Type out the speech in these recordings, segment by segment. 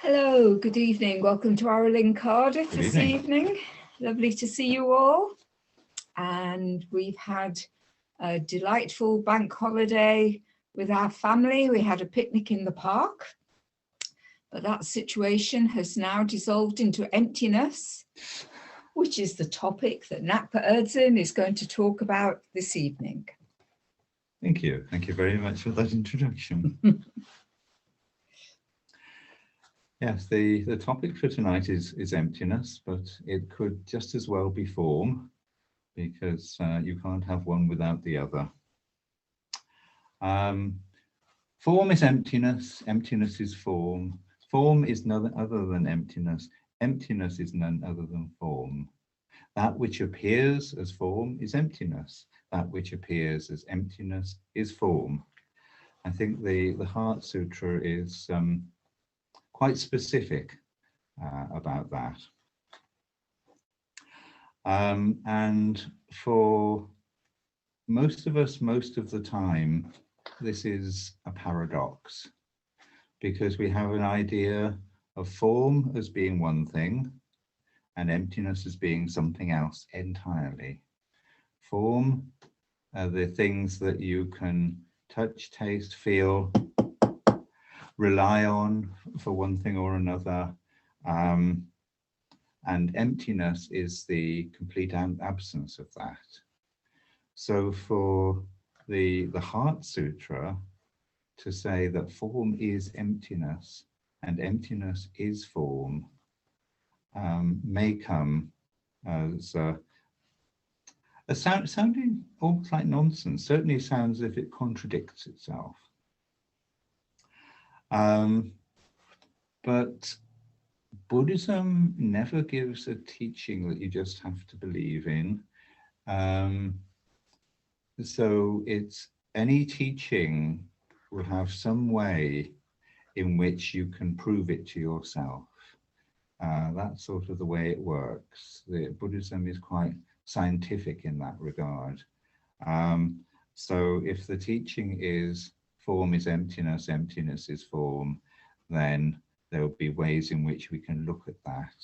Hello, good evening. Welcome to Aro Ling Cardiff this evening. Lovely to see you all. And we've had a delightful bank holiday with our family. We had a picnic in the park, but that situation has now dissolved into emptiness, which is the topic that Ngakma Nor'dzin is going to talk about this evening. Thank you. Thank you very much for that introduction. Yes, the topic for tonight is emptiness, but it could just as well be form, because you can't have one without the other. Form is emptiness, emptiness is form. Form is none other than emptiness. Emptiness is none other than form. That which appears as form is emptiness. That which appears as emptiness is form. I think the Heart Sutra is quite specific about that. And for most of us, most of the time, this is a paradox, because we have an idea of form as being one thing and emptiness as being something else entirely. Form are the things that you can touch, taste, feel, rely on for one thing or another, and emptiness is the complete absence of that. So for the Heart Sutra to say that form is emptiness and emptiness is form may come as sounding almost like nonsense. Certainly sounds as if it contradicts itself. But Buddhism never gives a teaching that you just have to believe in. So it's any teaching will have some way in which you can prove it to yourself. That's sort of the way it works. Buddhism is quite scientific in that regard. So if the teaching is form is emptiness, emptiness is form, then there will be ways in which we can look at that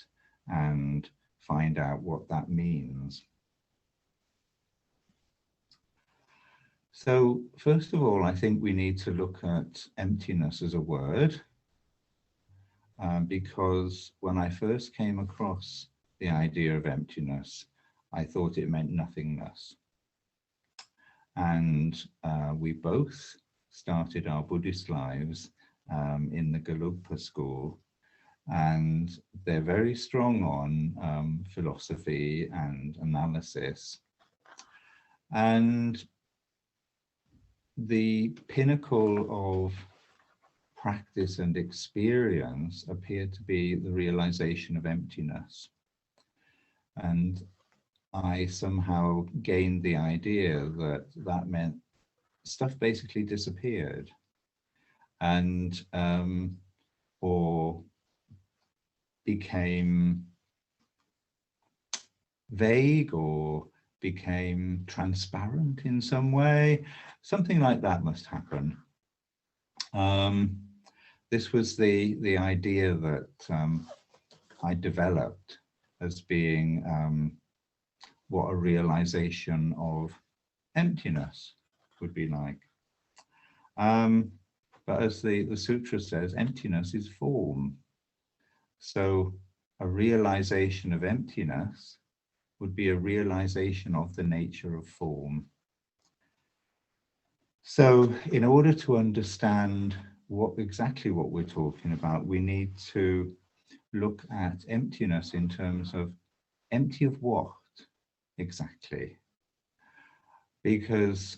and find out what that means. So first of all, I think we need to look at emptiness as a word, because when I first came across the idea of emptiness, I thought it meant nothingness. And we both started our Buddhist lives in the Ngakpa school, and they're very strong on philosophy and analysis. And the pinnacle of practice and experience appeared to be the realization of emptiness. And I somehow gained the idea that that meant stuff basically disappeared, and or became vague or became transparent in some way. Something like that must happen. This was the idea that I developed as being what a realization of emptiness would be like. But as the sutra says, emptiness is form. So a realization of emptiness would be a realization of the nature of form. So in order to understand exactly what we're talking about, we need to look at emptiness in terms of empty of what exactly? Because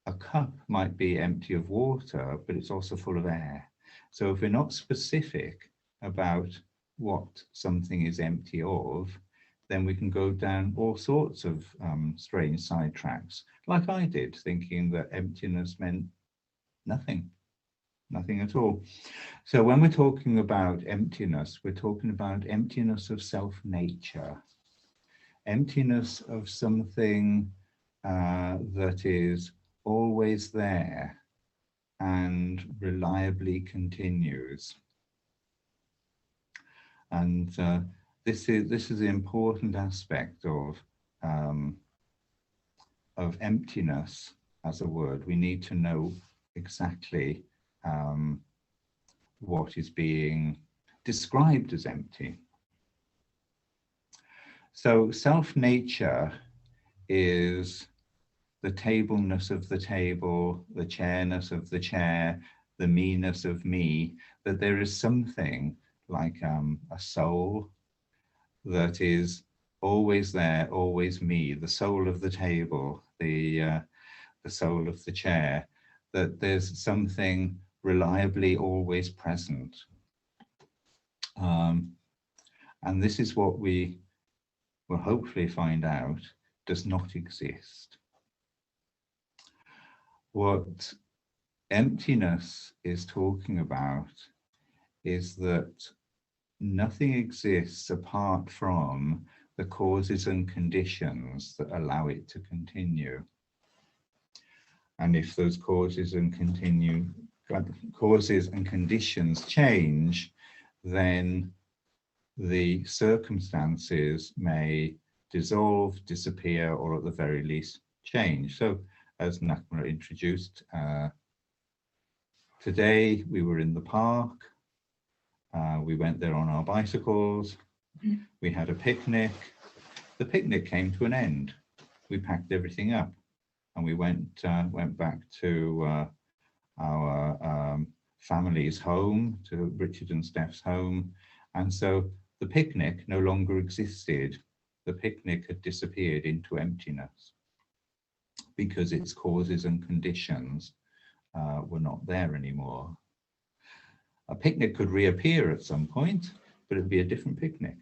a cup might be empty of water, but it's also full of air. So if we're not specific about what something is empty of, then we can go down all sorts of strange sidetracks, like I did, thinking that emptiness meant nothing at all. So when we're talking about emptiness, we're talking about emptiness of self-nature, emptiness of something that is always there and reliably continues. And this is the important aspect of emptiness as a word. We need to know exactly what is being described as empty. So self-nature is the tableness of the table, the chairness of the chair, the me-ness of me, that there is something like a soul that is always there, always me, the soul of the table, the soul of the chair, that there's something reliably always present. And this is what we will hopefully find out does not exist. What emptiness is talking about is that nothing exists apart from the causes and conditions that allow it to continue. And if those causes and conditions change, then the circumstances may dissolve, disappear, or at the very least change. So as Ngakma introduced, today we were in the park. We went there on our bicycles. We had a picnic. The picnic came to an end. We packed everything up and we went back to our family's home, to Richard and Steph's home. And so the picnic no longer existed. The picnic had disappeared into emptiness because its causes and conditions were not there anymore. A picnic could reappear at some point, but it would be a different picnic.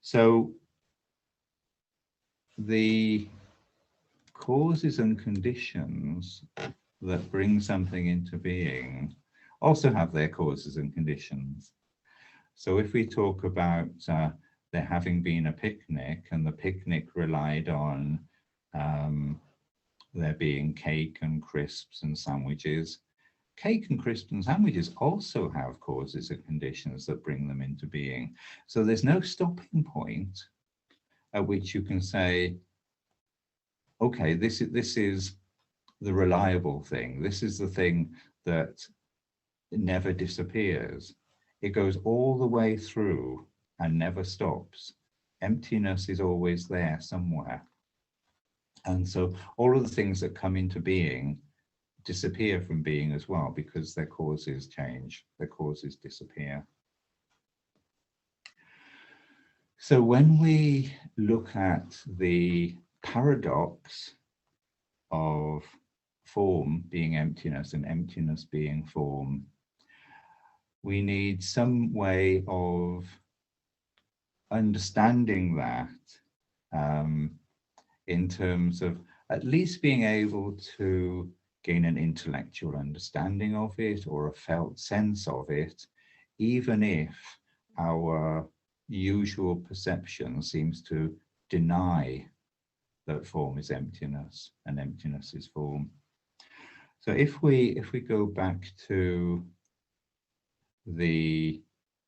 So the causes and conditions that bring something into being also have their causes and conditions. So if we talk about there having been a picnic and the picnic relied on there being cake and crisps and sandwiches, cake and crisps and sandwiches also have causes and conditions that bring them into being. So there's no stopping point at which you can say, okay, this is the reliable thing. This is the thing that never disappears. It goes all the way through and never stops. Emptiness is always there somewhere. And so all of the things that come into being disappear from being as well because their causes change, their causes disappear. So when we look at the paradox of form being emptiness and emptiness being form, we need some way of understanding that in terms of at least being able to gain an intellectual understanding of it or a felt sense of it, even if our usual perception seems to deny that form is emptiness and emptiness is form. So if we go back to the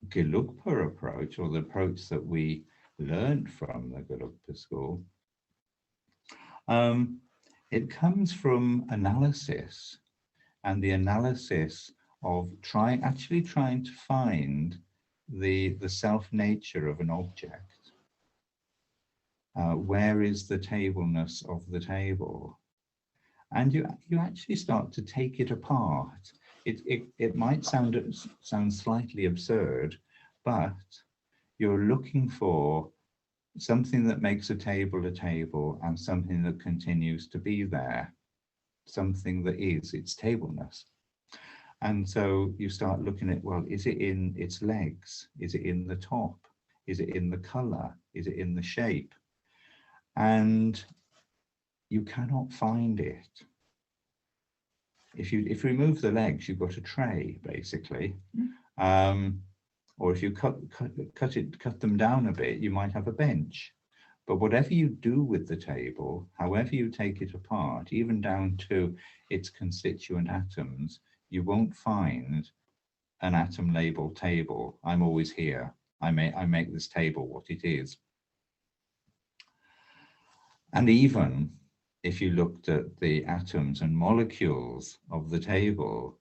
Gelugpa approach, or the approach that we learned from the Gelugpa school, it comes from analysis, and the analysis of actually trying to find the self-nature of an object. Where is the tableness of the table? And you actually start to take it apart. It might sound slightly absurd, but you're looking for something that makes a table and something that continues to be there, something that is its tableness. And so you start looking at, well, is it in its legs? Is it in the top? Is it in the color? Is it in the shape? And you cannot find it. If you remove the legs, you've got a tray, basically. Or if you cut them down a bit, you might have a bench. But whatever you do with the table, however you take it apart, even down to its constituent atoms, you won't find an atom labeled table. I'm always here. I make this table what it is. And even if you looked at the atoms and molecules of the table,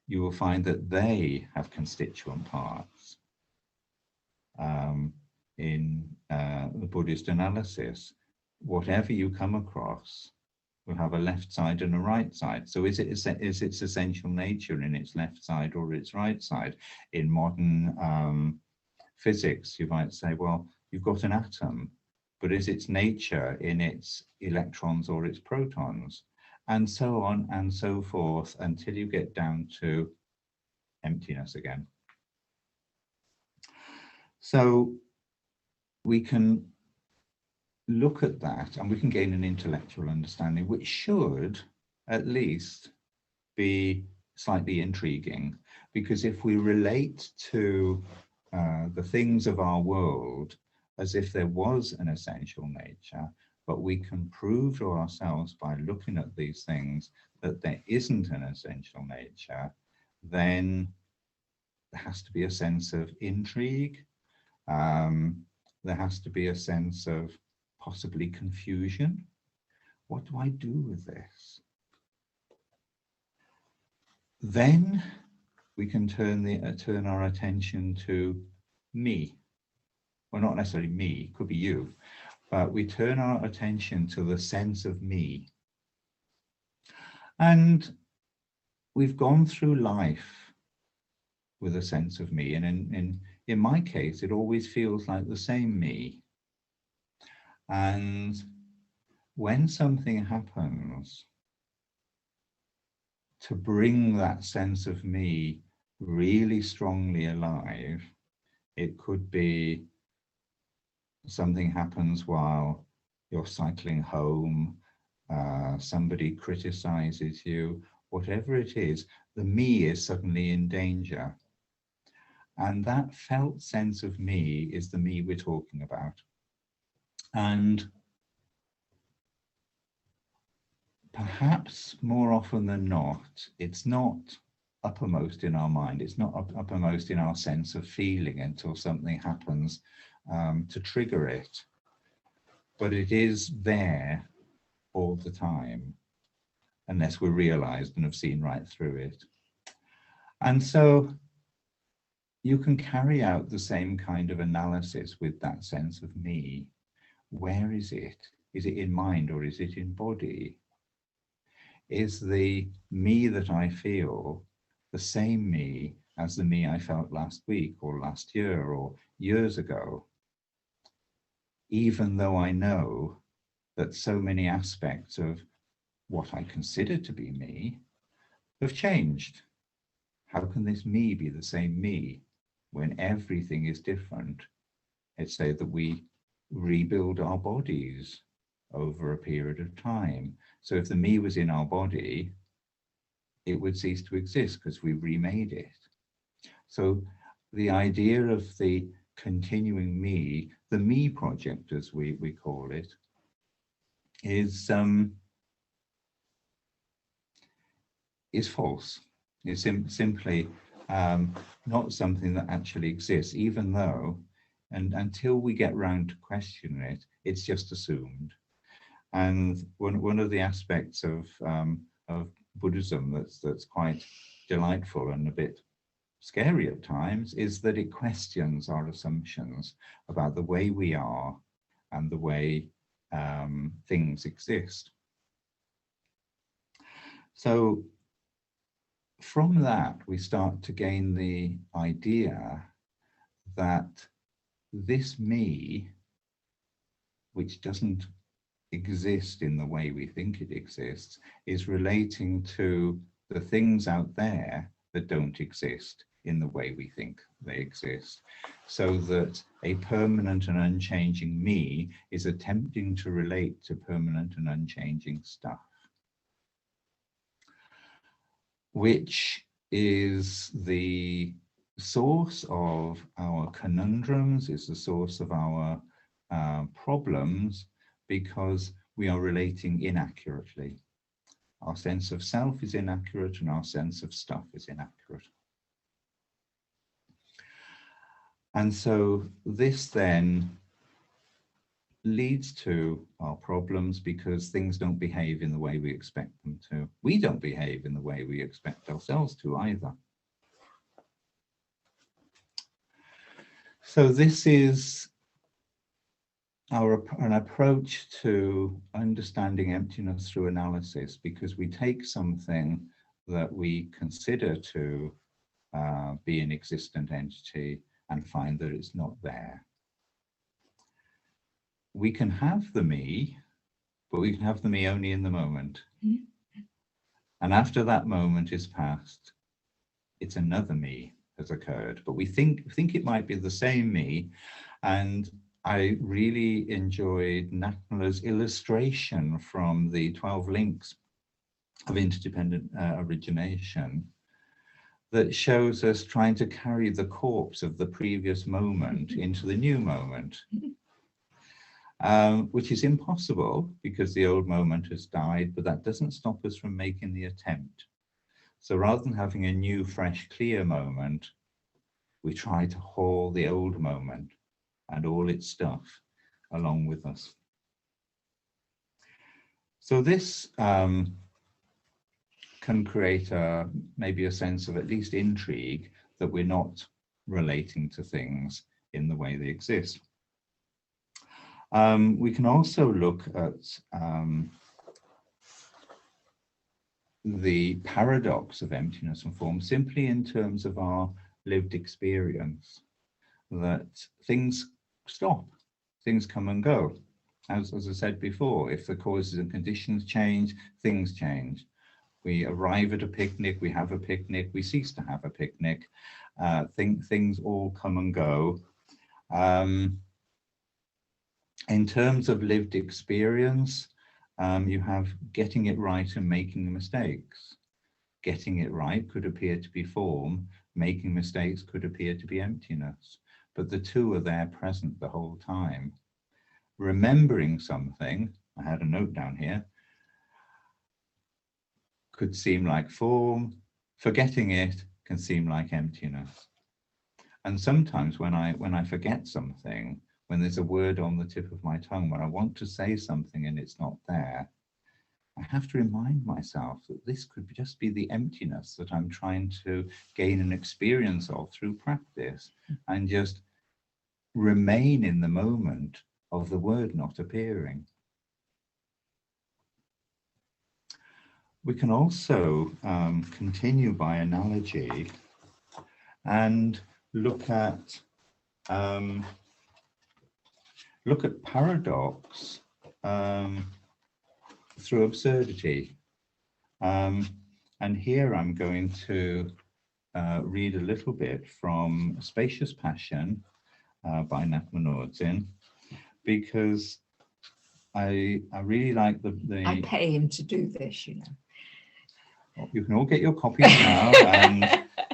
you will find that they have constituent parts. In the Buddhist analysis, whatever you come across will have a left side and a right side. So is its essential nature in its left side or its right side? In modern physics, you might say, well, you've got an atom, but is its nature in its electrons or its protons? And so on and so forth until you get down to emptiness again. So we can look at that and we can gain an intellectual understanding, which should at least be slightly intriguing, because if we relate to the things of our world as if there was an essential nature, but we can prove to ourselves by looking at these things that there isn't an essential nature, then there has to be a sense of intrigue. There has to be a sense of possibly confusion. What do I do with this? Then we can turn our attention to me. Well, not necessarily me, it could be you, but we turn our attention to the sense of me. And we've gone through life with a sense of me, and in my case, it always feels like the same me. And when something happens to bring that sense of me really strongly alive, it could be something happens while you're cycling home, somebody criticizes you, whatever it is, the me is suddenly in danger. And that felt sense of me is the me we're talking about. And perhaps more often than not, it's not uppermost in our mind. It's not uppermost in our sense of feeling until something happens to trigger it. But it is there all the time, unless we're realized and have seen right through it. And so you can carry out the same kind of analysis with that sense of me. Where is it? Is it in mind or is it in body? Is the me that I feel the same me as the me I felt last week or last year or years ago? Even though I know that so many aspects of what I consider to be me have changed. How can this me be the same me when everything is different? It's said that we rebuild our bodies over a period of time. So if the me was in our body, it would cease to exist because we remade it. So the idea of the continuing me, the me project as we call it, is false. It's simply not something that actually exists, even though, and until we get round to questioning it, it's just assumed. And one of the aspects of Buddhism that's quite delightful and a bit scary at times is that it questions our assumptions about the way we are and the way things exist. So from that, we start to gain the idea that this me, which doesn't exist in the way we think it exists, is relating to the things out there that don't exist in the way we think they exist. So that a permanent and unchanging me is attempting to relate to permanent and unchanging stuff, which is the source of our conundrums, is the source of our problems, because we are relating inaccurately. Our sense of self is inaccurate and our sense of stuff is inaccurate. And so this then leads to our problems because things don't behave in the way we expect them to. We don't behave in the way we expect ourselves to either. So this is an approach to understanding emptiness through analysis, because we take something that we consider to be an existent entity and find that it's not there. We can have the me, but we can have the me only in the moment. Mm-hmm. And after that moment is past, it's another me has occurred, but we think it might be the same me. And I really enjoyed Ngakma's illustration from the 12 links of interdependent origination that shows us trying to carry the corpse of the previous moment into the new moment, which is impossible because the old moment has died, but that doesn't stop us from making the attempt. So rather than having a new, fresh, clear moment, we try to haul the old moment and all its stuff along with us. So this can create maybe a sense of at least intrigue that we're not relating to things in the way they exist. We can also look at the paradox of emptiness and form simply in terms of our lived experience, that things stop, things come and go. As I said before, if the causes and conditions change, things change. We arrive at a picnic, we have a picnic, we cease to have a picnic. Things all come and go. In terms of lived experience, you have getting it right and making mistakes. Getting it right could appear to be form, making mistakes could appear to be emptiness, but the two are there present the whole time. Remembering something, I had a note down here, could seem like form. Forgetting it can seem like emptiness. And sometimes when I forget something, when there's a word on the tip of my tongue, when I want to say something and it's not there, I have to remind myself that this could just be the emptiness that I'm trying to gain an experience of through practice, and just remain in the moment of the word not appearing. We can also continue by analogy and look at paradox through absurdity. And here I'm going to read a little bit from Spacious Passion by Ngakma Nor'dzin, because I really like the... I pay him to do this, you know. You can all get your copies now, and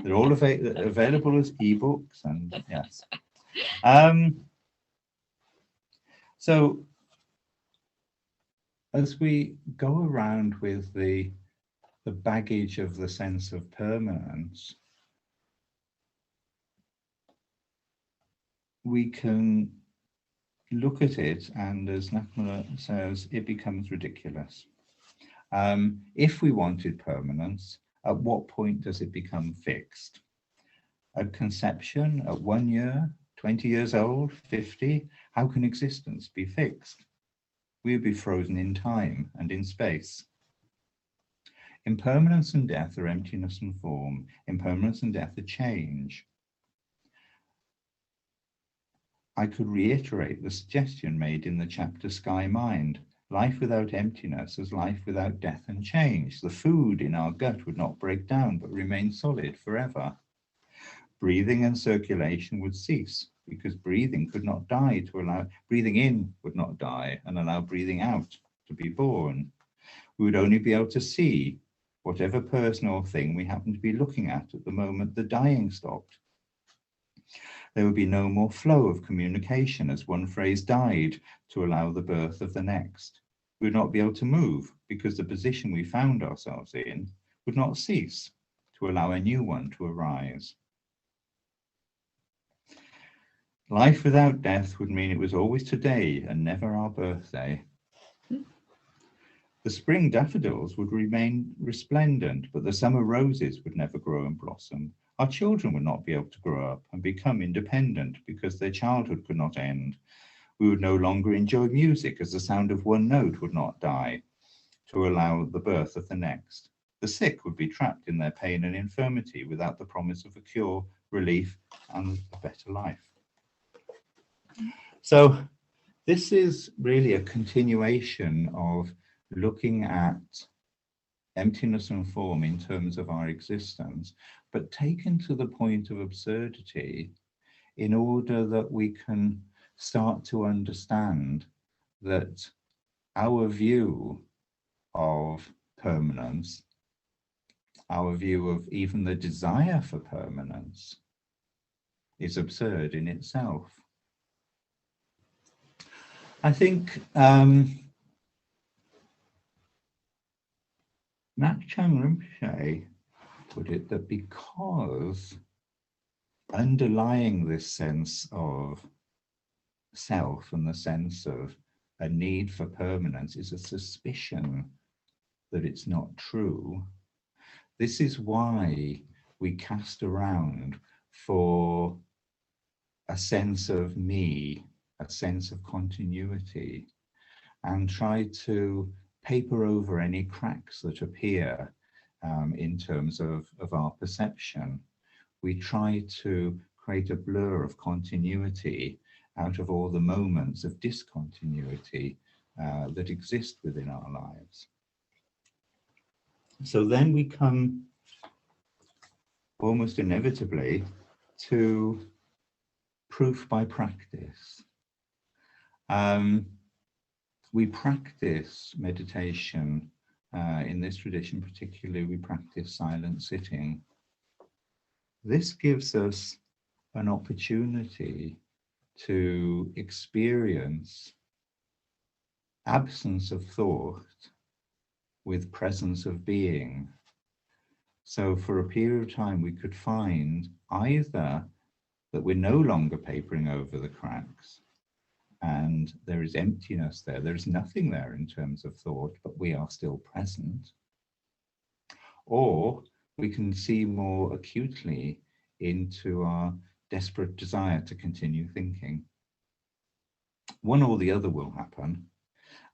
they're all available as ebooks, and yes. So as we go around with the baggage of the sense of permanence, we can look at it, and as Ngakma says, it becomes ridiculous. If we wanted permanence, at what point does it become fixed? At conception, at 1 year, 20 years old, 50, how can existence be fixed? We would be frozen in time and in space. Impermanence and death are emptiness and form. Impermanence and death are change. I could reiterate the suggestion made in the chapter Sky Mind. Life without emptiness is life without death and change. The food in our gut would not break down, but remain solid forever. Breathing and circulation would cease, because breathing could not die to allow, breathing in would not die and allow breathing out to be born. We would only be able to see whatever person or thing we happen to be looking at the moment the dying stopped. There would be no more flow of communication as one phrase died to allow the birth of the next. We would not be able to move because the position we found ourselves in would not cease to allow a new one to arise. Life without death would mean it was always today and never our birthday. The spring daffodils would remain resplendent, but the summer roses would never grow and blossom. Our children would not be able to grow up and become independent because their childhood could not end. We would no longer enjoy music, as the sound of one note would not die to allow the birth of the next. The sick would be trapped in their pain and infirmity without the promise of a cure, relief, and a better life. So this is really a continuation of looking at emptiness and form in terms of our existence, but taken to the point of absurdity in order that we can start to understand that our view of permanence, our view of even the desire for permanence, is absurd in itself. I think Ngakpa Rinpoche put it that because underlying this sense of self and the sense of a need for permanence is a suspicion that it's not true, this is why we cast around for a sense of me, a sense of continuity, and try to paper over any cracks that appear in terms of our perception. We try to create a blur of continuity out of all the moments of discontinuity that exist within our lives. So then we come almost inevitably to proof by practice. We practice meditation, in this tradition particularly, we practice silent sitting. This gives us an opportunity to experience absence of thought with presence of being. So for a period of time, we could find either that we're no longer papering over the cracks and there is emptiness there. There's nothing there in terms of thought, but we are still present. Or we can see more acutely into our desperate desire to continue thinking. One or the other will happen.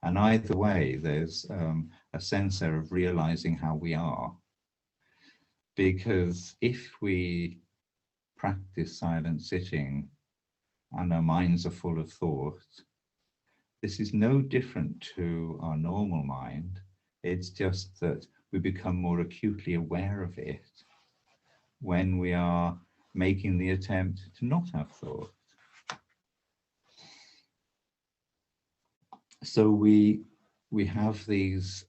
And either way, there's a sense there of realizing how we are. Because if we practice silent sitting and our minds are full of thought, this is no different to our normal mind. It's just that we become more acutely aware of it when we are making the attempt to not have thought. So we have these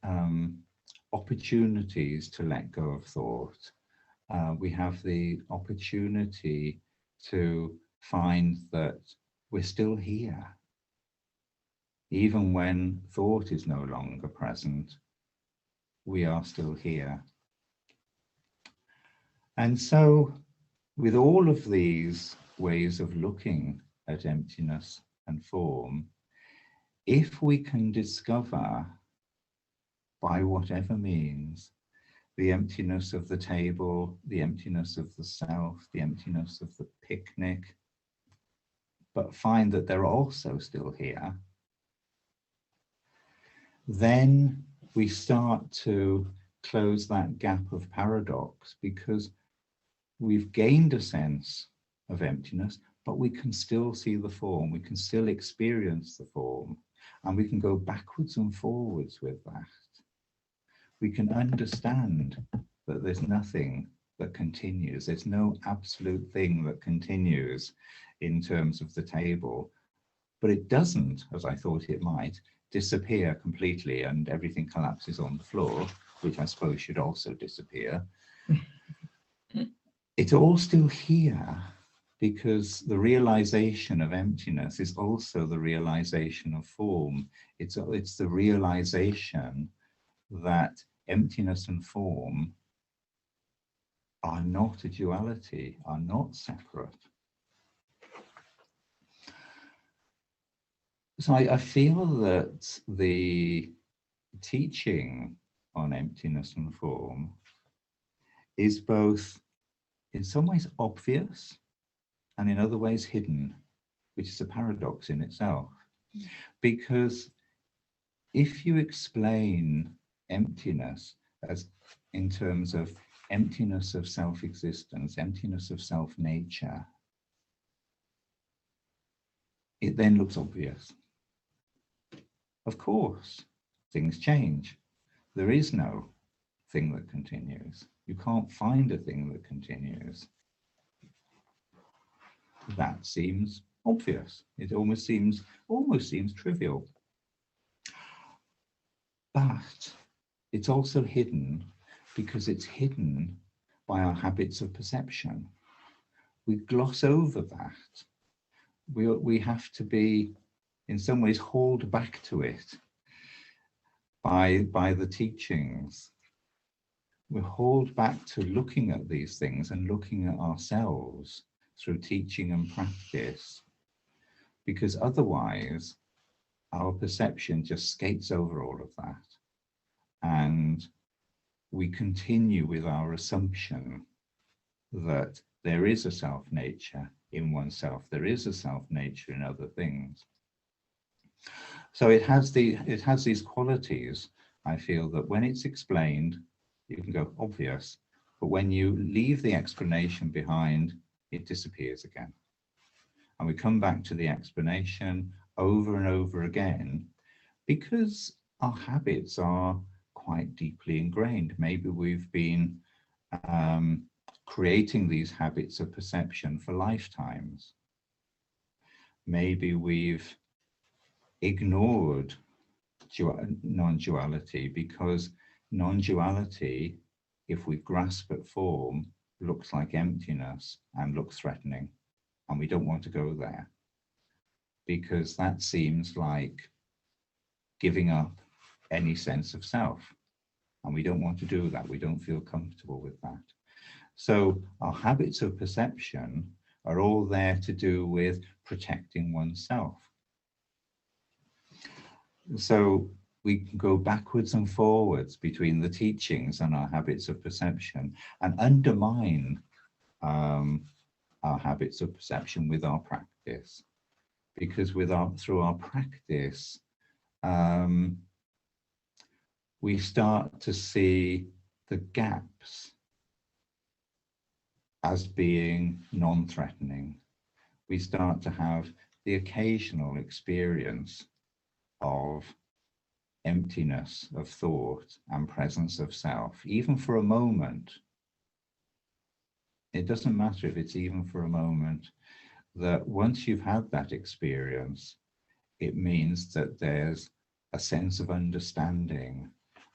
opportunities to let go of thought. We have the opportunity to find that we're still here. Even when thought is no longer present, we are still here. And so with all of these ways of looking at emptiness and form, if we can discover by whatever means the emptiness of the table, the emptiness of the self, the emptiness of the picnic, but find that they're also still here, then we start to close that gap of paradox, because we've gained a sense of emptiness, but we can still see the form, we can still experience the form, and we can go backwards and forwards with that. We can understand that there's nothing that continues. There's no absolute thing that continues in terms of the table, but it doesn't, as I thought it might, disappear completely and everything collapses on the floor, which I suppose should also disappear. It's all still here, because the realization of emptiness is also the realization of form. It's the realization that emptiness and form are not a duality, are not separate. So I feel that the teaching on emptiness and form is both in some ways obvious and in other ways hidden, which is a paradox in itself. Because if you explain emptiness as in terms of emptiness of self-existence, emptiness of self-nature, it then looks obvious. Of course, things change. There is no thing that continues. You can't find a thing that continues. That seems obvious. It almost seems trivial. But it's also hidden because it's hidden by our habits of perception. We gloss over that. We have to be, in some ways, hauled back to it by the teachings. We're hauled back to looking at these things and looking at ourselves through teaching and practice, because otherwise our perception just skates over all of that. And we continue with our assumption that there is a self-nature in oneself, there is a self-nature in other things. So it has these qualities, I feel, that when it's explained, you can go obvious, but when you leave the explanation behind, it disappears again. And we come back to the explanation over and over again, because our habits are quite deeply ingrained. Maybe we've been creating these habits of perception for lifetimes. Maybe we've ignored non-duality because non-duality, if we grasp at form, looks like emptiness and looks threatening, and we don't want to go there because that seems like giving up any sense of self, and we don't want to do that. We don't feel comfortable with that. So our habits of perception are all there to do with protecting oneself. So we can go backwards and forwards between the teachings and our habits of perception and undermine our habits of perception with our practice, because through our practice we start to see the gaps as being non-threatening. We start to have the occasional experience of emptiness of thought and presence of self, even for a moment. It doesn't matter if it's even for a moment, that once you've had that experience, it means that there's a sense of understanding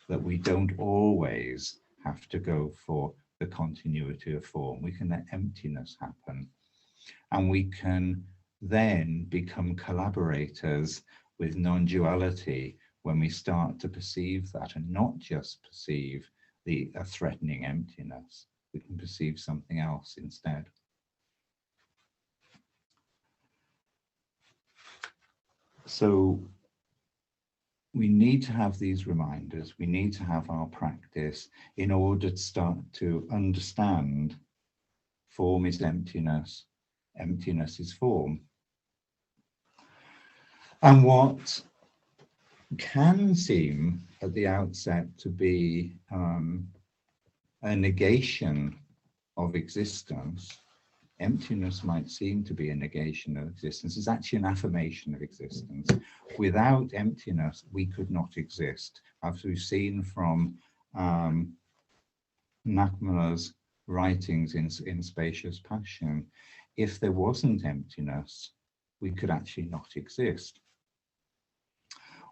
that we don't always have to go for the continuity of form. We can let emptiness happen, and we can then become collaborators with non-duality when we start to perceive that, and not just perceive a threatening emptiness. We can perceive something else instead. So we need to have these reminders. We need to have our practice in order to start to understand form is emptiness, emptiness is form. And what can seem at the outset to be a negation of existence, emptiness might seem to be a negation of existence, is actually an affirmation of existence. Without emptiness, we could not exist. As we've seen from Ngakma's writings in Spacious Passion, if there wasn't emptiness, we could actually not exist.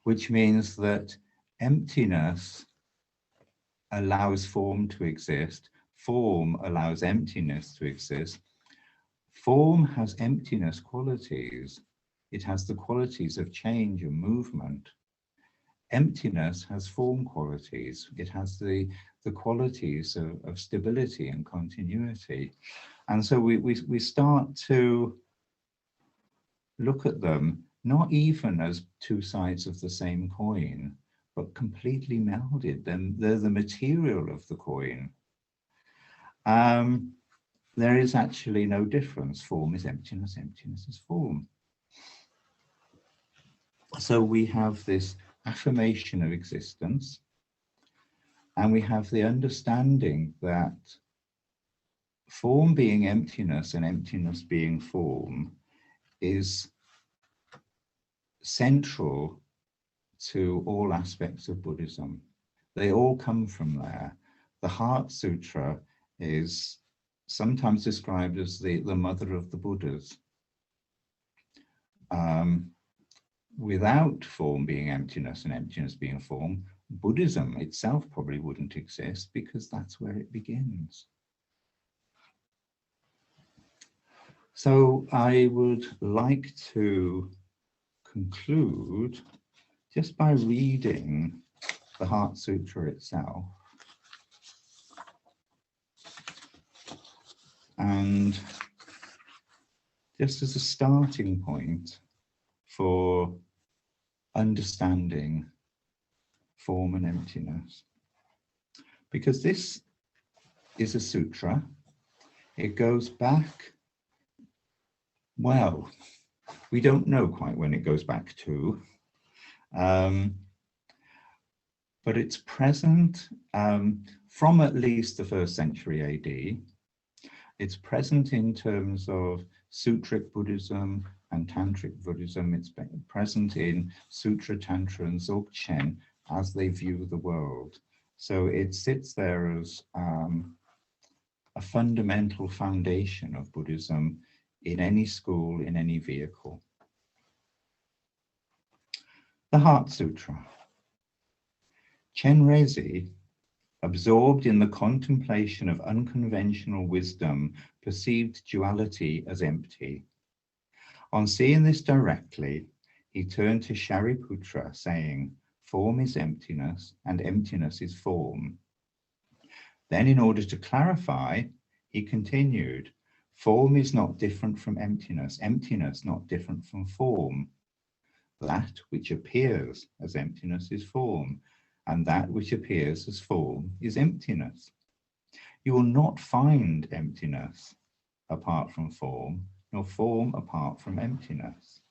Which means that emptiness allows form to exist, form allows emptiness to exist. Form has emptiness qualities. It has the qualities of change and movement. Emptiness has form qualities. It has the qualities of stability and continuity. And so we start to look at them not even as two sides of the same coin, but completely melded. Then they're the material of the coin. There is actually no difference. Form is emptiness, emptiness is form. So we have this affirmation of existence, and we have the understanding that form being emptiness and emptiness being form is central to all aspects of Buddhism. They all come from there. The Heart Sutra is sometimes described as the mother of the Buddhas. Without form being emptiness and emptiness being form, Buddhism itself probably wouldn't exist, because that's where it begins. So I would like to conclude just by reading the Heart Sutra itself. And just as a starting point for understanding form and emptiness, because this is a sutra. It goes back, well, we don't know quite when it goes back to, but it's present from at least the 1st century AD. It's present in terms of Sutric Buddhism and Tantric Buddhism. It's present in Sutra, Tantra, and Dzogchen as they view the world. So it sits there as a fundamental foundation of Buddhism in any school, in any vehicle. The Heart Sutra. Chenrezig, absorbed in the contemplation of unconventional wisdom, perceived duality as empty. On seeing this directly, he turned to Shariputra, saying, "Form is emptiness, and emptiness is form." Then, in order to clarify, he continued, "Form is not different from emptiness, emptiness not different from form. That which appears as emptiness is form, and that which appears as form is emptiness. You will not find emptiness apart from form, nor form apart from emptiness.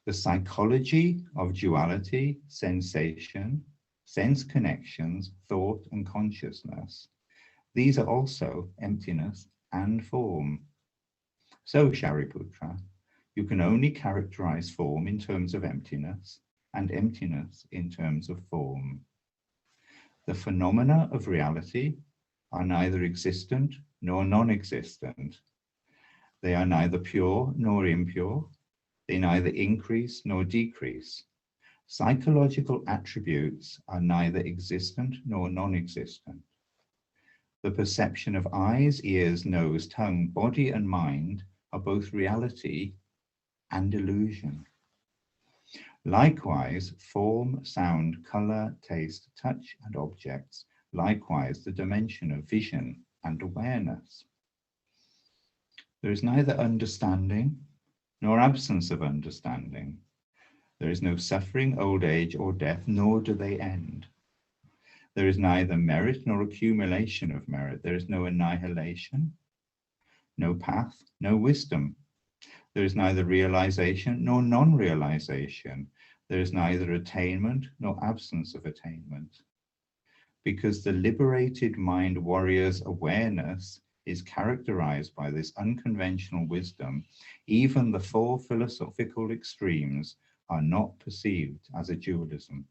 The psychology of duality, sensation, sense connections, thought, and consciousness, these are also emptiness and form. So, Shariputra, you can only characterize form in terms of emptiness, and emptiness in terms of form. The phenomena of reality are neither existent nor non-existent. They are neither pure nor impure. They neither increase nor decrease. Psychological attributes are neither existent nor non-existent. The perception of eyes, ears, nose, tongue, body, and mind are both reality and illusion. Likewise, form, sound, color, taste, touch, and objects, likewise the dimension of vision and awareness. There is neither understanding nor absence of understanding. There is no suffering, old age, or death, nor do they end. There is neither merit nor accumulation of merit. There is no annihilation, no path, no wisdom. There is neither realization nor non-realization. There is neither attainment nor absence of attainment. Because the liberated mind warrior's awareness is characterized by this unconventional wisdom, even the 4 philosophical extremes are not perceived as a dualism.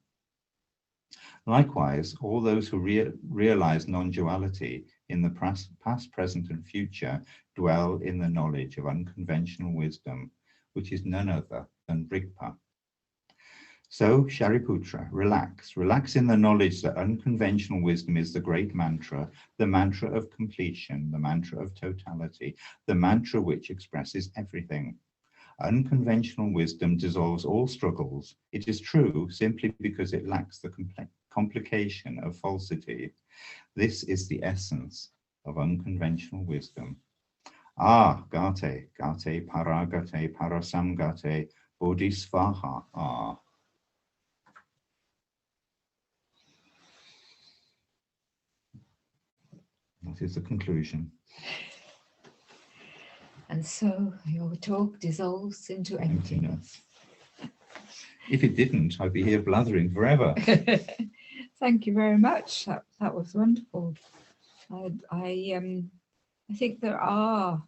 Likewise, all those who realize non-duality in the past, present, and future dwell in the knowledge of unconventional wisdom, which is none other than Rigpa. So, Shariputra, relax in the knowledge that unconventional wisdom is the great mantra, the mantra of completion, the mantra of totality, the mantra which expresses everything. Unconventional wisdom dissolves all struggles. It is true simply because it lacks the complication of falsity. This is the essence of unconventional wisdom. Gate, paragate, parasamgate, bodhisvaha are. That is the conclusion. And so your talk dissolves into emptiness. If it didn't, I'd be here blathering forever. Thank you very much. That was wonderful. I think there are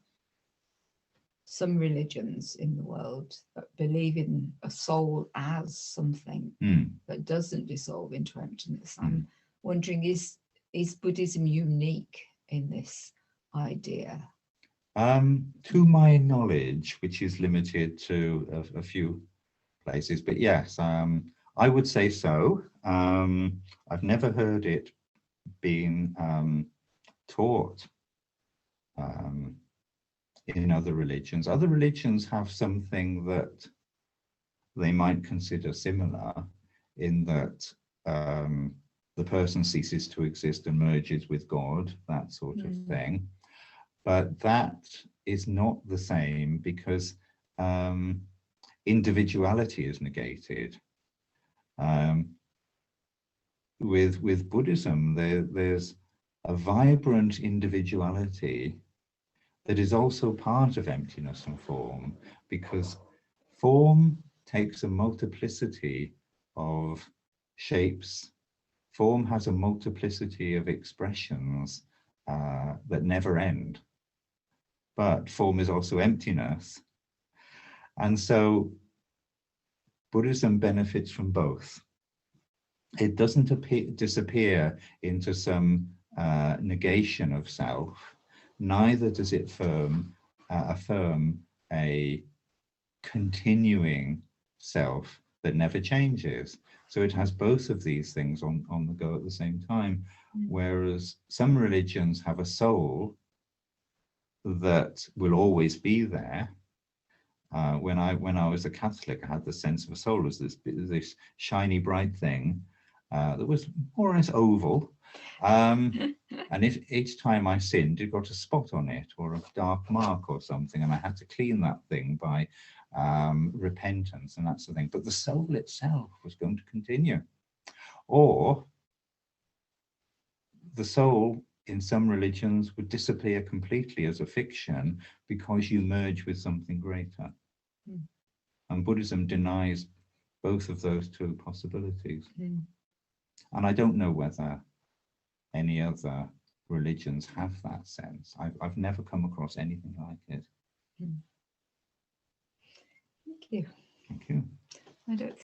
some religions in the world that believe in a soul as something that doesn't dissolve into emptiness. I'm wondering, is Buddhism unique in this idea? To my knowledge, which is limited to a few places, but yes, I would say so. I've never heard it being taught in other religions. Other religions have something that they might consider similar, in that the person ceases to exist and merges with God, that sort of thing. But that is not the same, because individuality is negated. With Buddhism, there's a vibrant individuality that is also part of emptiness and form, because form takes a multiplicity of shapes. Form has a multiplicity of expressions that never end. But form is also emptiness. And so Buddhism benefits from both. It doesn't disappear into some negation of self, neither does it affirm a continuing self that never changes. So it has both of these things on the go at the same time, whereas some religions have a soul that will always be there. When I was a Catholic, I had the sense of a soul as this shiny, bright thing that was more or less oval. And if each time I sinned, it got a spot on it or a dark mark or something, and I had to clean that thing by repentance and that sort of thing. But the soul itself was going to continue. Or the soul in some religions would disappear completely as a fiction because you merge with something greater. And Buddhism denies both of those two possibilities. And I don't know whether any other religions have that sense. I've never come across anything like it. Thank you. Thank you. I don't